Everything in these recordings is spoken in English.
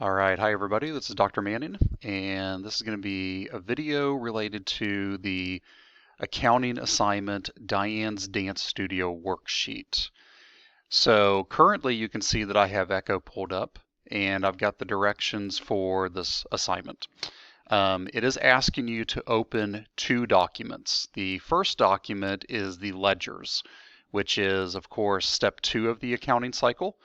All right, hi everybody, this is Dr. Manning, and this is going to be a video related to the accounting assignment Diane's Dance Studio worksheet. So currently you can see that I have Echo pulled up, and I've got the directions for this assignment. It is asking you to open two documents. The first document is the ledgers, which is, of course, step 2 of the accounting cycle.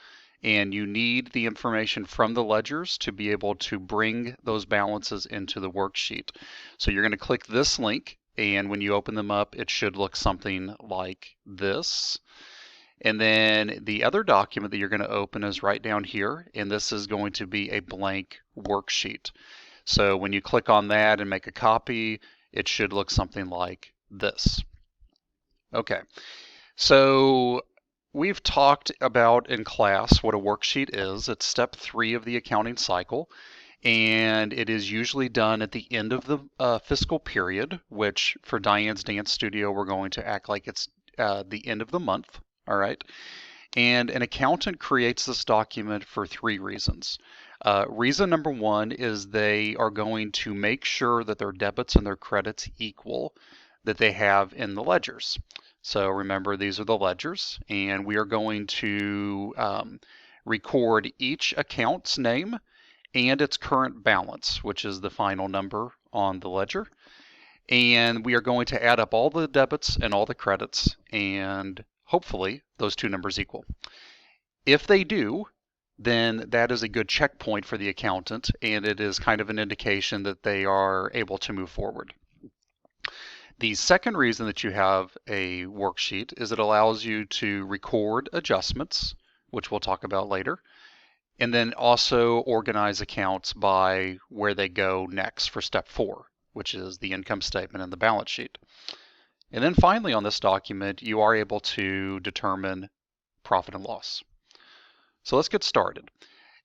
And you need the information from the ledgers to be able to bring those balances into the worksheet. So you're going to click this link, and when you open them up, it should look something like this. And then the other document that you're going to open is right down here, and this is going to be a blank worksheet. So when you click on that and make a copy, it should look something like this. Okay, so we've talked about in class what a worksheet is. It's step 3 of the accounting cycle, and it is usually done at the end of the fiscal period, which for Diane's Dance Studio, we're going to act like it's the end of the month, all right? And an accountant creates this document for 3 reasons. Reason number 1 is they are going to make sure that their debits and their credits equal that they have in the ledgers. So remember, these are the ledgers, and we are going to record each account's name and its current balance, which is the final number on the ledger. And we are going to add up all the debits and all the credits, and hopefully those two numbers equal. If they do, then that is a good checkpoint for the accountant, and it is kind of an indication that they are able to move forward. The second reason that you have a worksheet is it allows you to record adjustments, which we'll talk about later, and then also organize accounts by where they go next for step 4, which is the income statement and the balance sheet. And then finally on this document, you are able to determine profit and loss. So let's get started.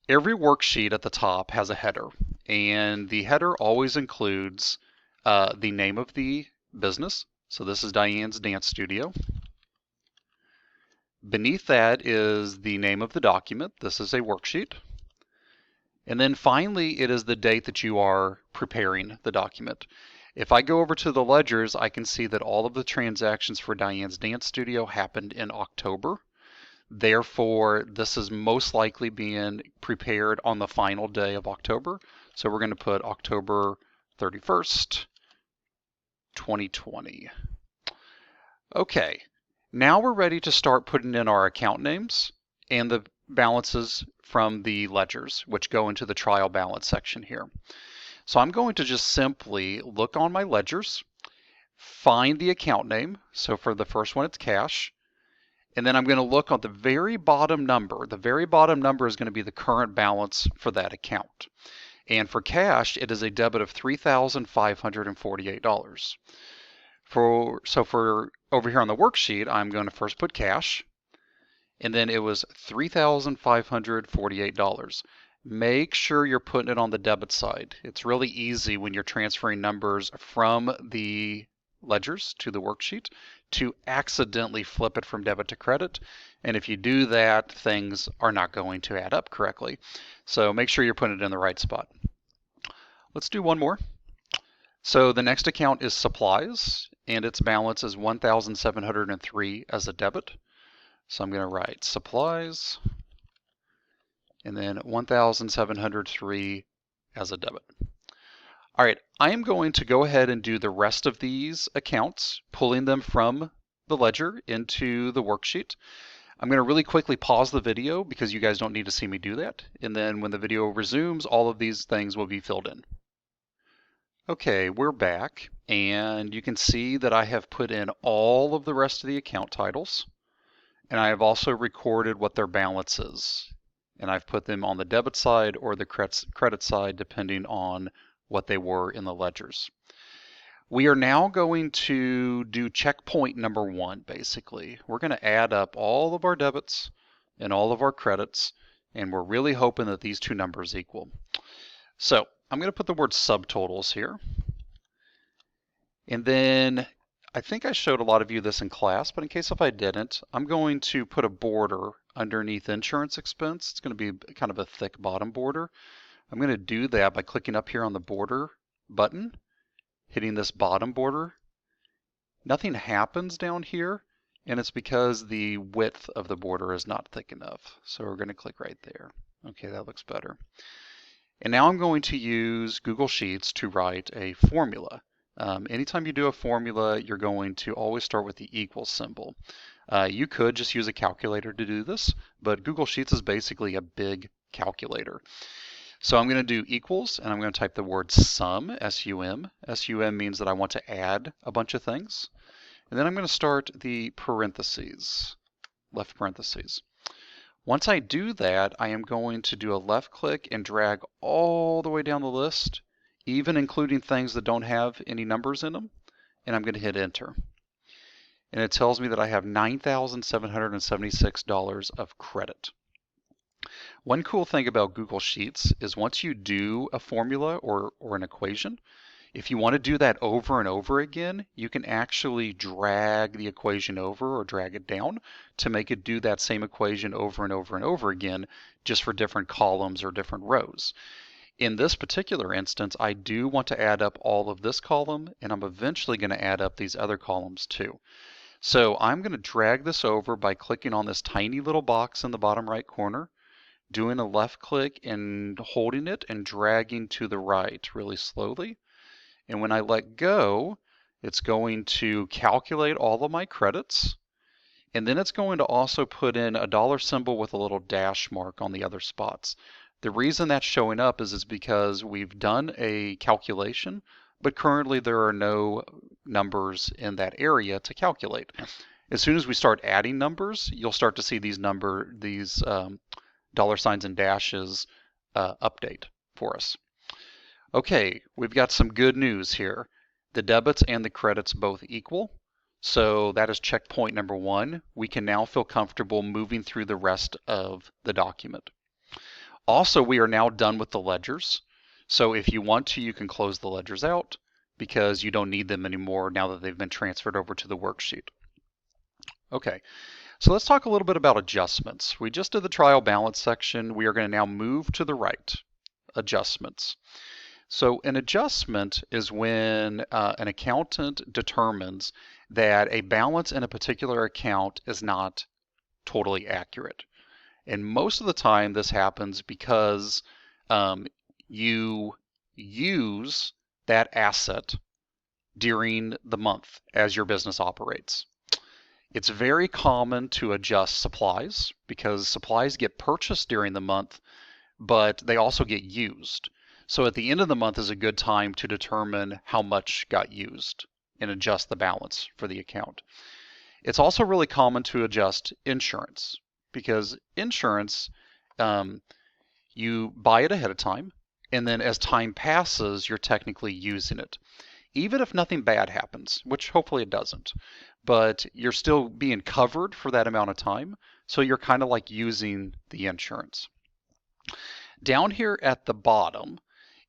Every worksheet at the top has a header, and the header always includes the name of the business. So this is Diane's Dance Studio. Beneath that is the name of the document. This is a worksheet. And then finally, it is the date that you are preparing the document. If I go over to the ledgers, I can see that all of the transactions for Diane's Dance Studio happened in October. Therefore, this is most likely being prepared on the final day of October. So we're going to put October 31st, 2020. Okay, now we're ready to start putting in our account names and the balances from the ledgers, which go into the trial balance section here. So I'm going to just simply look on my ledgers, find the account name. So for the first one, it's cash. And then I'm going to look on the very bottom number. The very bottom number is going to be the current balance for that account. And for cash, it is a debit of $3,548. So for over here on the worksheet, I'm going to first put cash, and then it was $3,548. Make sure you're putting it on the debit side. It's really easy when you're transferring numbers from the ledgers to the worksheet to accidentally flip it from debit to credit. And if you do that, things are not going to add up correctly. So make sure you're putting it in the right spot. Let's do one more. So the next account is supplies, and its balance is $1,703 as a debit. So I'm going to write supplies and then 1,703 as a debit. All right, I am going to go ahead and do the rest of these accounts, pulling them from the ledger into the worksheet. I'm going to really quickly pause the video because you guys don't need to see me do that. And then when the video resumes, all of these things will be filled in. Okay, we're back, and you can see that I have put in all of the rest of the account titles, and I have also recorded what their balance is. And I've put them on the debit side or the credit side, depending on what they were in the ledgers. We are now going to do checkpoint number 1, basically. We're going to add up all of our debits and all of our credits, and we're really hoping that these two numbers equal. So I'm going to put the word subtotals here. And then I think I showed a lot of you this in class, but in case if I didn't, I'm going to put a border underneath insurance expense. It's going to be kind of a thick bottom border. I'm going to do that by clicking up here on the border button, hitting this bottom border. Nothing happens down here, and it's because the width of the border is not thick enough. So we're going to click right there. Okay, that looks better. And now I'm going to use Google Sheets to write a formula. Anytime you do a formula, you're going to always start with the equal symbol. You could just use a calculator to do this, but Google Sheets is basically a big calculator. So I'm going to do equals, and I'm going to type the word sum, S-U-M. S-U-M means that I want to add a bunch of things. And then I'm going to start the parentheses, left parentheses. Once I do that, I am going to do a left click and drag all the way down the list, even including things that don't have any numbers in them, and I'm going to hit enter. And it tells me that I have $9,776 of credit. One cool thing about Google Sheets is once you do a formula or an equation, if you want to do that over and over again, you can actually drag the equation over or drag it down to make it do that same equation over and over and over again, just for different columns or different rows. In this particular instance, I do want to add up all of this column, and I'm eventually going to add up these other columns too. So I'm going to drag this over by clicking on this tiny little box in the bottom right corner, doing a left click and holding it and dragging to the right really slowly. And when I let go, it's going to calculate all of my credits. And then it's going to also put in a dollar symbol with a little dash mark on the other spots. The reason that's showing up is because we've done a calculation, but currently there are no numbers in that area to calculate. As soon as we start adding numbers, you'll start to see these dollar signs and dashes update for us. Okay, we've got some good news here. The debits and the credits both equal. So that is checkpoint number one. We can now feel comfortable moving through the rest of the document. Also, we are now done with the ledgers. So if you want to, you can close the ledgers out because you don't need them anymore now that they've been transferred over to the worksheet. Okay, so let's talk a little bit about adjustments. We just did the trial balance section. We are going to now move to the right, adjustments. So an adjustment is when an accountant determines that a balance in a particular account is not totally accurate. And most of the time this happens because you use that asset during the month as your business operates. It's very common to adjust supplies because supplies get purchased during the month, but they also get used. So at the end of the month is a good time to determine how much got used and adjust the balance for the account. It's also really common to adjust insurance because insurance, you buy it ahead of time, and then as time passes, you're technically using it. Even if nothing bad happens, which hopefully it doesn't, but you're still being covered for that amount of time, so you're kind of like using the insurance. Down here at the bottom,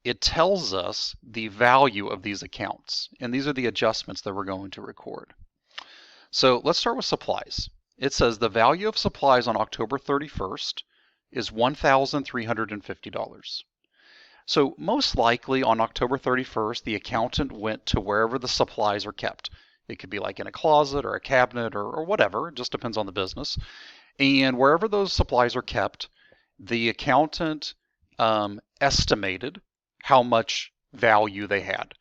it tells us the value of these accounts, and these are the adjustments that we're going to record. So let's start with supplies. It says the value of supplies on October 31st is $1,350. So most likely on October 31st, the accountant went to wherever the supplies are kept. It could be like in a closet or a cabinet or whatever, it just depends on the business. And wherever those supplies are kept, the accountant estimated how much value they had.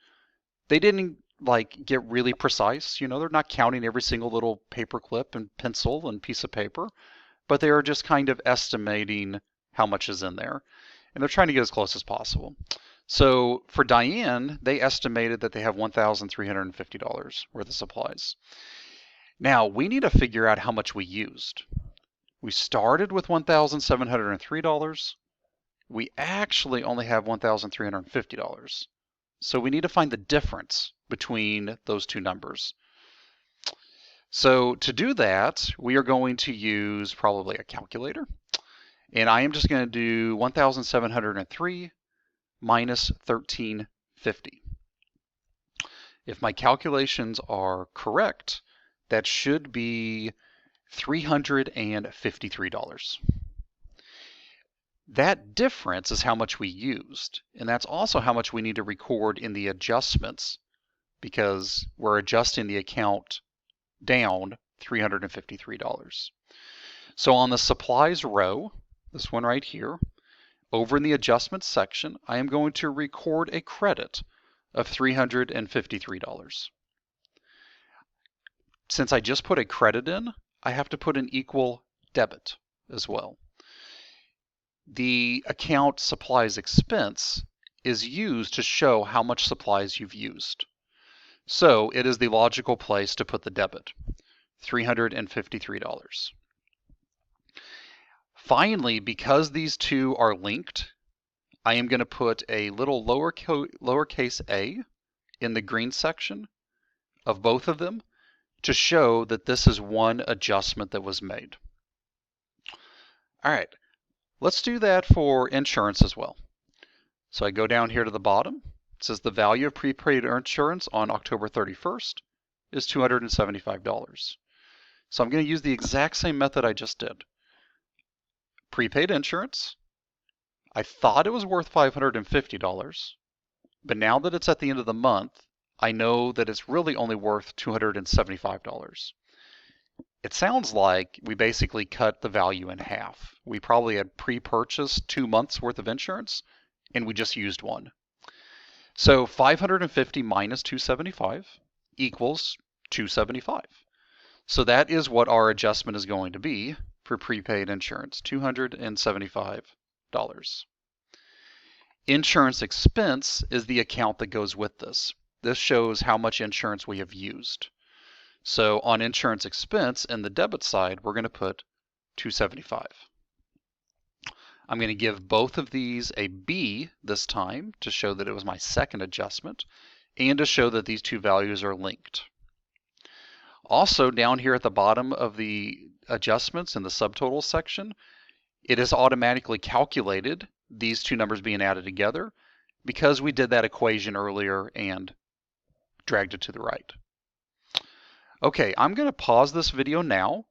They didn't like get really precise, they're not counting every single little paper clip and pencil and piece of paper, but they are just kind of estimating how much is in there. And they're trying to get as close as possible. So for Diane, they estimated that they have $1,350 worth of supplies. Now we need to figure out how much we used. We started with $1,703. We actually only have $1,350. So we need to find the difference between those two numbers. So to do that, we are going to use probably a calculator. And I am just going to do 1,703 minus 1,350. If my calculations are correct, that should be $353. That difference is how much we used, and that's also how much we need to record in the adjustments because we're adjusting the account down $353. So on the supplies row, this one right here, over in the adjustments section, I am going to record a credit of $353. Since I just put a credit in, I have to put an equal debit as well. The account supplies expense is used to show how much supplies you've used. So it is the logical place to put the debit, $353. Finally, because these two are linked, I am going to put a little lowercase a in the green section of both of them to show that this is one adjustment that was made. All right, let's do that for insurance as well. So I go down here to the bottom. It says the value of prepaid insurance on October 31st is $275. So I'm going to use the exact same method I just did. Prepaid insurance. I thought it was worth $550, but now that it's at the end of the month, I know that it's really only worth $275. It sounds like we basically cut the value in half. We probably had pre-purchased 2 months worth of insurance, and we just used one. So 550 minus 275 equals 275. So that is what our adjustment is going to be for prepaid insurance, $275. Insurance expense is the account that goes with this. This shows how much insurance we have used. So on insurance expense in the debit side, we're going to put $275. I'm going to give both of these a B this time to show that it was my second adjustment and to show that these two values are linked. Also, down here at the bottom of the adjustments in the subtotal section, it has automatically calculated these two numbers being added together because we did that equation earlier and dragged it to the right. Okay, I'm going to pause this video now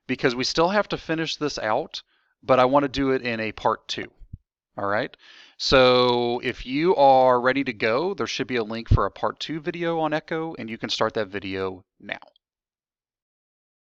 because we still have to finish this out, but I want to do it in a part 2. All right, so if you are ready to go, there should be a link for a part 2 video on Echo, and you can start that video now.